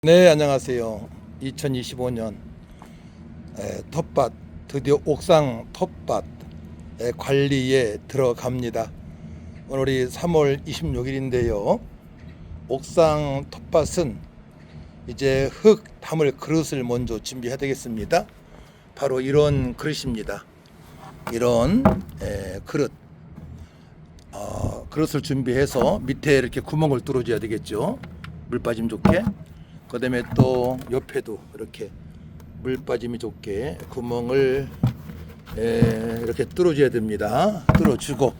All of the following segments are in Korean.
네, 안녕하세요. 2025년 텃밭, 드디어 옥상 텃밭 관리에 들어갑니다. 오늘이 3월 26일인데요. 옥상 텃밭은 이제 흙 담을 그릇을 먼저 준비해야 되겠습니다. 바로 이런 그릇입니다. 이런 그릇. 그릇을 준비해서 밑에 이렇게 구멍을 뚫어줘야 되겠죠. 물 빠짐 좋게. 그 다음에 또 옆에도 이렇게 물 빠짐이 좋게 구멍을 이렇게 뚫어줘야 됩니다. 뚫어주고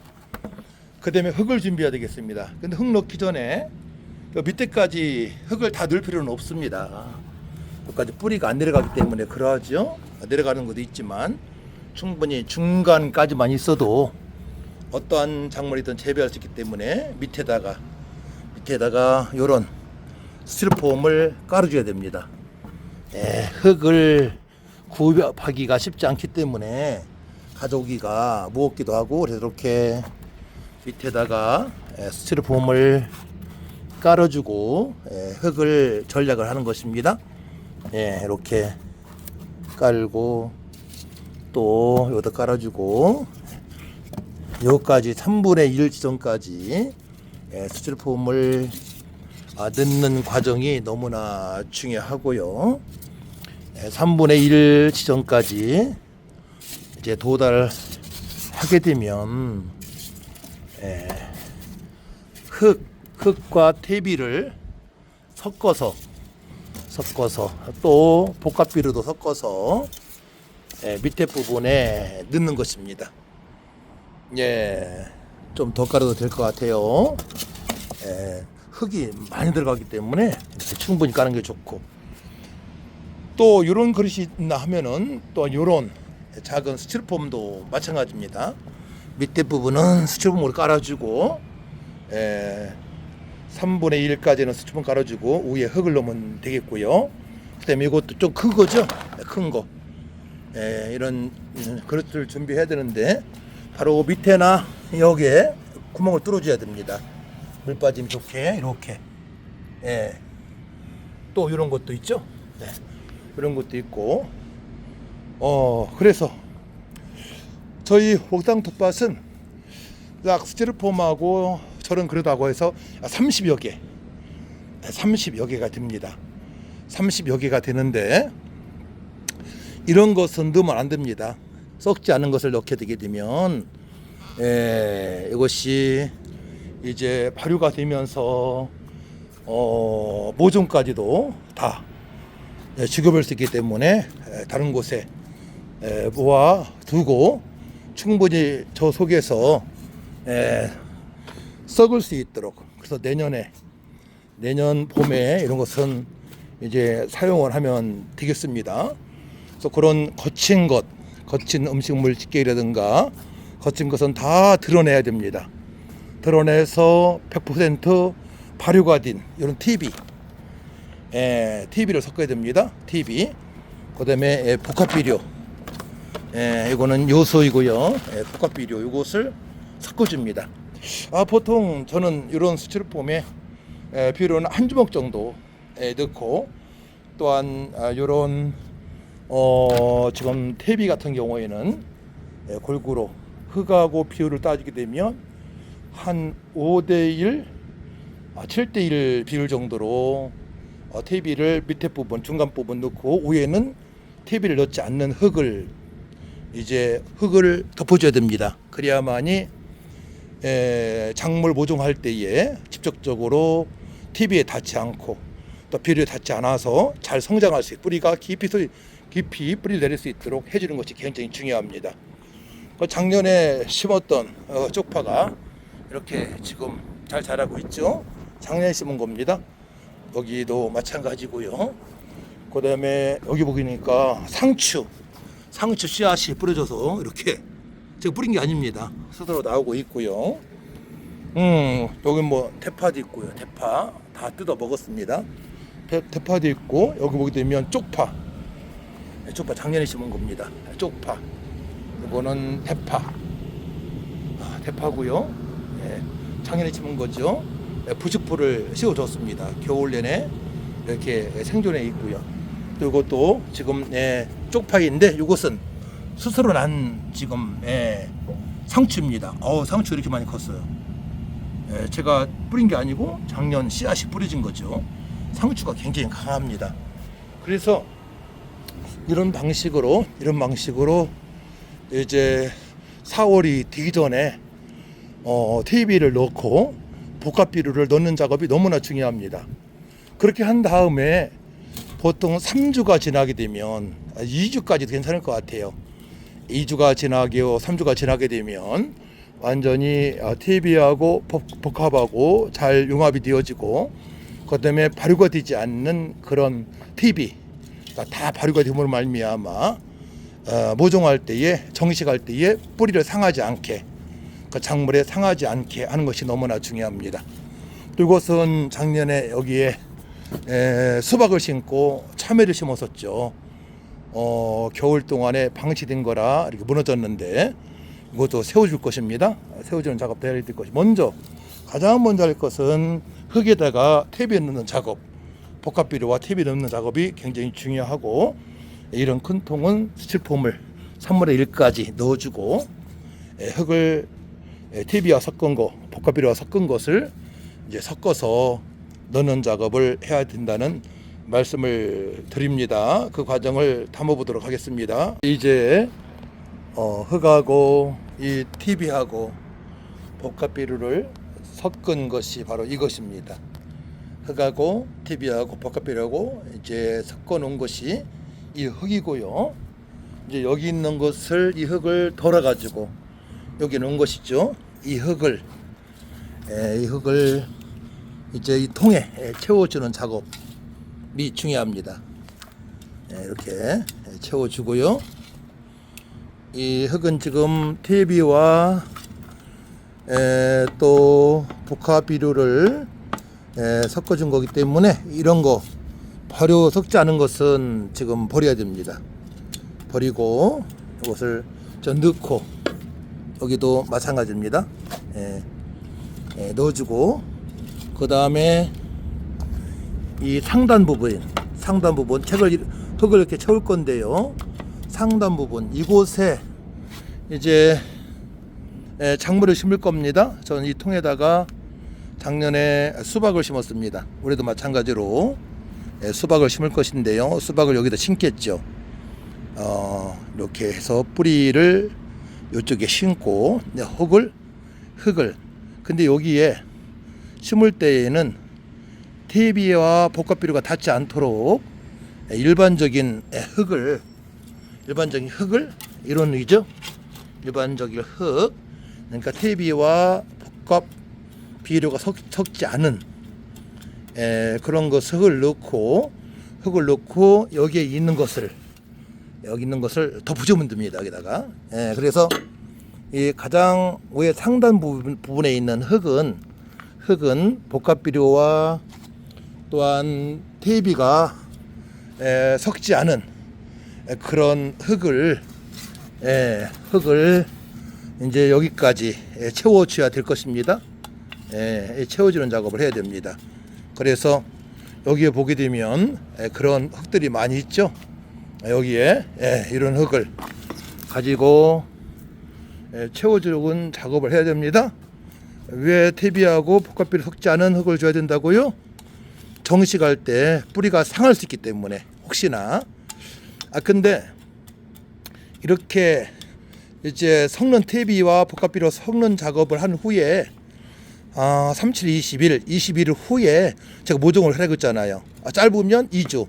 그 다음에 흙을 준비해야 되겠습니다. 근데 흙 넣기 전에 밑에까지 흙을 다 넣을 필요는 없습니다. 여기까지 뿌리가 안 내려가기 때문에 그러하죠. 내려가는 것도 있지만 충분히 중간까지만 있어도 어떠한 작물이든 재배할 수 있기 때문에 밑에다가 요런 스티로폼을 깔아줘야 됩니다. 흙을 구입하기가 쉽지 않기 때문에 가져오기가 무겁기도 하고, 그래서 이렇게 밑에다가 스티로폼을 깔아주고 흙을 전략을 하는 것입니다. 이렇게 깔고 또 여기다 깔아주고 여기까지 3분의 1 지점까지 스티로폼을 넣는 과정이 너무나 중요하고요. 3분의 1 지점까지 이제 도달하게 되면 흙과 퇴비를 섞어서 또 복합비료도 섞어서 밑에 부분에 넣는 것입니다. 좀 더 깔아도 될 것 같아요. 흙이 많이 들어가기 때문에 이렇게 충분히 까는 게 좋고, 또 이런 그릇이 있나 하면은 또 이런 작은 스티로폼도 마찬가지입니다. 밑에 부분은 스티로폼으로 깔아주고 3분의 1까지는 스티로폼 깔아주고 위에 흙을 넣으면 되겠고요. 그 다음에 이것도 좀 큰 거죠. 큰 거. 이런 그릇을 준비해야 되는데 바로 밑에나 여기에 구멍을 뚫어줘야 됩니다. 물 빠짐 좋게 이렇게. 또 이런 것도 있죠. 이런 것도 있고. 그래서 저희 옥상 텃밭은 약 스티로폼하고 저런 그릇하고 해서 30여 개가 됩니다. 30여 개가 되는데 이런 것은 넣으면 안 됩니다. 썩지 않은 것을 넣게 되게 되면 이것이 이제 발효가 되면서 모종까지도 다 죽여버릴 수 있기 때문에 다른 곳에 모아두고 충분히 저 속에서 썩을 수 있도록, 그래서 내년 봄에 이런 것은 이제 사용을 하면 되겠습니다. 그래서 그런 거친 음식물 집게라든가 거친 것은 다 드러내야 됩니다. 드러내서 100% 발효가 된 이런 TV를 섞어야 됩니다. TV. 그 다음에 복합비료. 이거는 요소이고요. 복합비료 이것을 섞어줍니다. 보통 저는 이런 스티로폼에 비료는 한 주먹 정도 넣고, 또한 이런 지금 TV 같은 경우에는 골고루 흙하고 비율을 따지게 되면 한 5대1, 7대1 비율 정도로 퇴비를 밑에 부분, 중간 부분 넣고 위에는 퇴비를 넣지 않는 흙을 덮어줘야 됩니다. 그래야만이 작물 모종할 때에 직접적으로 퇴비에 닿지 않고 또 비료에 닿지 않아서 잘 성장할 수 있고 뿌리가 깊이 뿌리를 내릴 수 있도록 해주는 것이 굉장히 중요합니다. 작년에 심었던 쪽파가 이렇게 지금 잘 자라고 있죠. 작년에 심은 겁니다. 여기도 마찬가지고요. 그 다음에 여기 보니까 상추 씨앗이 뿌려져서 이렇게 제가 뿌린 게 아닙니다. 스스로 나오고 있고요. 여기 뭐 대파도 있고요. 대파 다 뜯어 먹었습니다. 대파도 있고, 여기 보게 되면 쪽파 작년에 심은 겁니다. 쪽파. 이거는 대파고요. 작년에 심은 거죠. 부직포를 씌워줬습니다. 겨울 내내 이렇게 생존해 있고요. 또 이것도 지금 쪽파인데 이것은 스스로 난 지금 상추입니다. 상추 이렇게 많이 컸어요. 제가 뿌린 게 아니고 작년 씨앗이 뿌려진 거죠. 상추가 굉장히 강합니다. 그래서 이런 방식으로 이제 4월이 되기 전에 TB를 넣고 복합비료를 넣는 작업이 너무나 중요합니다. 그렇게 한 다음에 보통 3주가 지나게 되면 2주까지도 괜찮을 것 같아요. 2주가 지나고 3주가 지나게 되면 완전히 TB하고 복합하고 잘 융합이 되어지고 그다음에 발효가 되지 않는 그런 TB 다 발효가 되므로 말미암아 모종할 때에 정식할 때에 뿌리를 상하지 않게 그 작물에 상하지 않게 하는 것이 너무나 중요합니다. 또 이것은 작년에 여기에 수박을 심고 참외를 심었었죠. 겨울 동안에 방치된 거라 이렇게 무너졌는데 이것도 세워줄 것입니다. 세워주는 작업도 해야 될 것이 가장 먼저 할 것은 흙에다가 TB 넣는 작업, 복합비료와 TB 넣는 작업이 굉장히 중요하고 이런 큰 통은 스티로폼을 3분의 1까지 넣어주고 흙을 TB와 섞은 거, 복합비료와 섞은 것을 이제 섞어서 넣는 작업을 해야 된다는 말씀을 드립니다. 그 과정을 담아보도록 하겠습니다. 이제 흙하고 이 TB하고 복합비료를 섞은 것이 바로 이것입니다. 흙하고 TB하고 복합비료하고 이제 섞어 놓은 것이 이 흙이고요. 이제 여기 있는 것을 이 흙을 덜어 가지고 여기 놓은 것이죠. 이 흙을 이제 이 통에 채워주는 작업이 중요합니다. 이렇게 채워주고요. 이 흙은 지금 TB와 또 복합비료를 섞어준 거기 때문에 이런 거 발효 섞지 않은 것은 지금 버려야 됩니다. 버리고 이것을 좀 넣고 여기도 마찬가지입니다. 넣어주고 그 다음에 이 상단 부분 흙을 이렇게 채울 건데요. 상단 부분 이곳에 이제 작물을 심을 겁니다. 저는 이 통에다가 작년에 수박을 심었습니다. 올해도 마찬가지로 수박을 심을 것인데요. 수박을 여기다 심겠죠. 이렇게 해서 뿌리를 이쪽에 심고 흙을 근데 여기에 심을 때에는 TB와 복합비료가 닿지 않도록 일반적인 흙을 이런 의죠. 일반적인 흙 그러니까 TB와 복합비료가 섞지 않은 그런 것 흙을 넣고 여기 있는 것을 덮어주면 됩니다. 여기다가 그래서 이 가장 위에 상단 부분에 있는 흙은 복합비료와 또한 TB가 섞지 않은 그런 흙을 이제 여기까지 채워줘야 될 것입니다. 채워주는 작업을 해야 됩니다. 그래서 여기에 보게 되면 그런 흙들이 많이 있죠. 여기에 이런 흙을 가지고 채워주는 작업을 해야 됩니다. 왜 TB하고 복합비료 섞지 않은 흙을 줘야 된다고요? 정식할 때 뿌리가 상할 수 있기 때문에 혹시나 근데 이렇게 이제 섞는 TB와 복합비료 섞는 작업을 한 후에 37, 20일 후에 제가 모종을 하라고 했잖아요. 짧으면 2주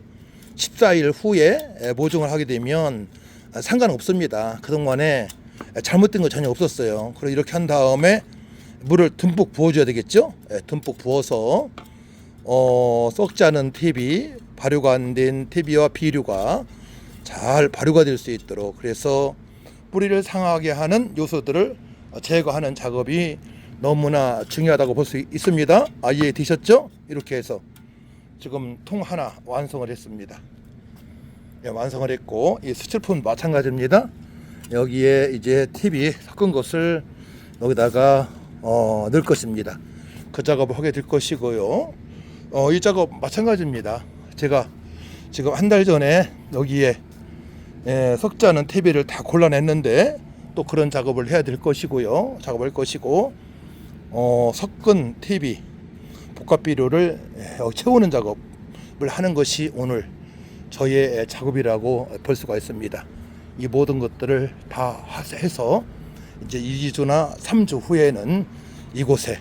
14일 후에 모종을 하게 되면 상관없습니다. 그동안에 잘못된 거 전혀 없었어요. 그리고 이렇게 한 다음에 물을 듬뿍 부어줘야 되겠죠. 듬뿍 부어서 썩지 않은 TB, 발효가 안 된 TB와 비료가 잘 발효가 될 수 있도록 그래서 뿌리를 상하게 하는 요소들을 제거하는 작업이 너무나 중요하다고 볼 수 있습니다. 이해되셨죠? 이렇게 해서 지금 통 하나 완성을 했습니다. 완성을 했고 이 스티로폼 마찬가지입니다. 여기에 이제 TB 섞은 것을 여기다가 넣을 것입니다. 그 작업을 하게 될 것이고요. 이 작업 마찬가지입니다. 제가 지금 한 달 전에 여기에 석자는 TV를 다 골라냈는데 또 그런 작업을 해야 될 것이고요. 작업할 것이고 석근 TV 복합 비료를 채우는 작업을 하는 것이 오늘 저의 작업이라고 볼 수가 있습니다. 이 모든 것들을 다 해서 이제 2주나 3주 후에는 이곳에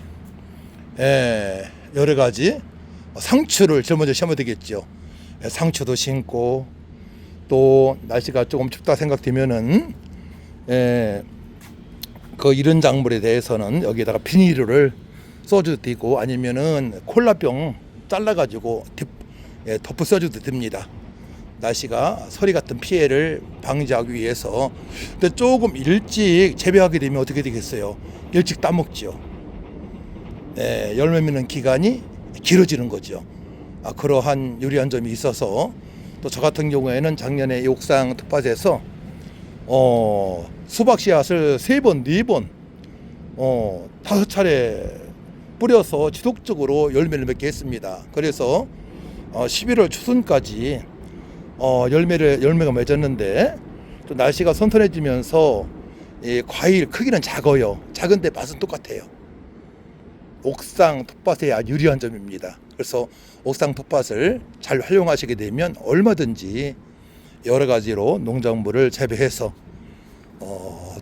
여러 가지 상추를 제일 먼저 심어야 되겠죠. 상추도 심고 또 날씨가 조금 춥다 생각되면은 그 이런 작물에 대해서는 여기에다가 비닐을 써줘도 되고 아니면은 콜라병 잘라가지고 덮어 써줘도 됩니다. 날씨가 서리 같은 피해를 방지하기 위해서. 근데 조금 일찍 재배하게 되면 어떻게 되겠어요? 일찍 따먹죠. 열매 맺는 기간이 길어지는 거죠. 그러한 유리한 점이 있어서 또 저 같은 경우에는 작년에 옥상 텃밭에서 수박 씨앗을 3번, 4번, 5차례 뿌려서 지속적으로 열매를 맺게 했습니다. 그래서 11월 초순까지 열매가 맺었는데 또 날씨가 선선해지면서 과일 크기는 작아요. 작은데 맛은 똑같아요. 옥상 텃밭의 아주 유리한 점입니다. 그래서 옥상 텃밭을 잘 활용하시게 되면 얼마든지 여러 가지로 농작물을 재배해서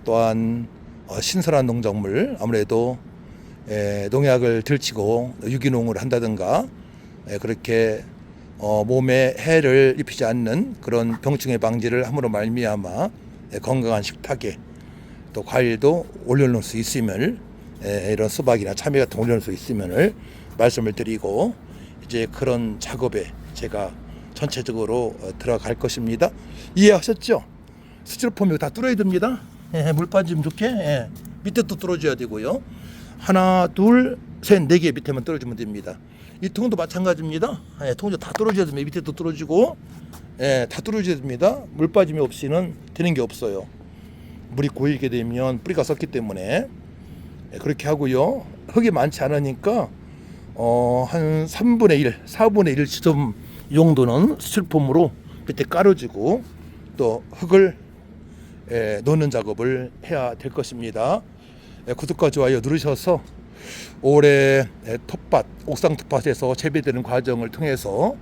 또한 신선한 농작물, 아무래도 농약을 들치고 유기농을 한다든가 그렇게 몸에 해를 입히지 않는 그런 병충해 방지를 함으로 말미암아 건강한 식탁에 또 과일도 올려놓을 수 있음을, 이런 수박이나 참외 같은 거 올려놓을 수 있음을 말씀을 드리고 이제 그런 작업에 제가 전체적으로 들어갈 것입니다. 이해하셨죠? 스티로폼 다 뚫어야 됩니다. 물 빠지면 좋게. 밑에 또 뚫어줘야 되고요. 하나, 둘, 셋, 4개 밑에만 뚫어주면 됩니다. 이 통도 마찬가지입니다. 통도 다 뚫어줘야 됩니다. 밑에도 뚫어주고, 다 뚫어줘야 됩니다. 물 빠짐이 없이는 되는 게 없어요. 물이 고이게 되면 뿌리가 썩기 때문에 그렇게 하고요. 흙이 많지 않으니까 한 3분의 1, 4분의 1 지점 용도는 스티로폼으로 밑에 깔아주고 또 흙을 넣는 작업을 해야 될 것입니다. 구독과 좋아요 누르셔서 올해 텃밭, 옥상 텃밭에서 재배되는 과정을 통해서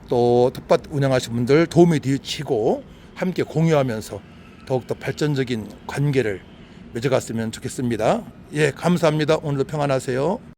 또 텃밭 운영하시는 분들 도움이 되시고 함께 공유하면서 더욱더 발전적인 관계를 맺어갔으면 좋겠습니다. 감사합니다. 오늘도 평안하세요.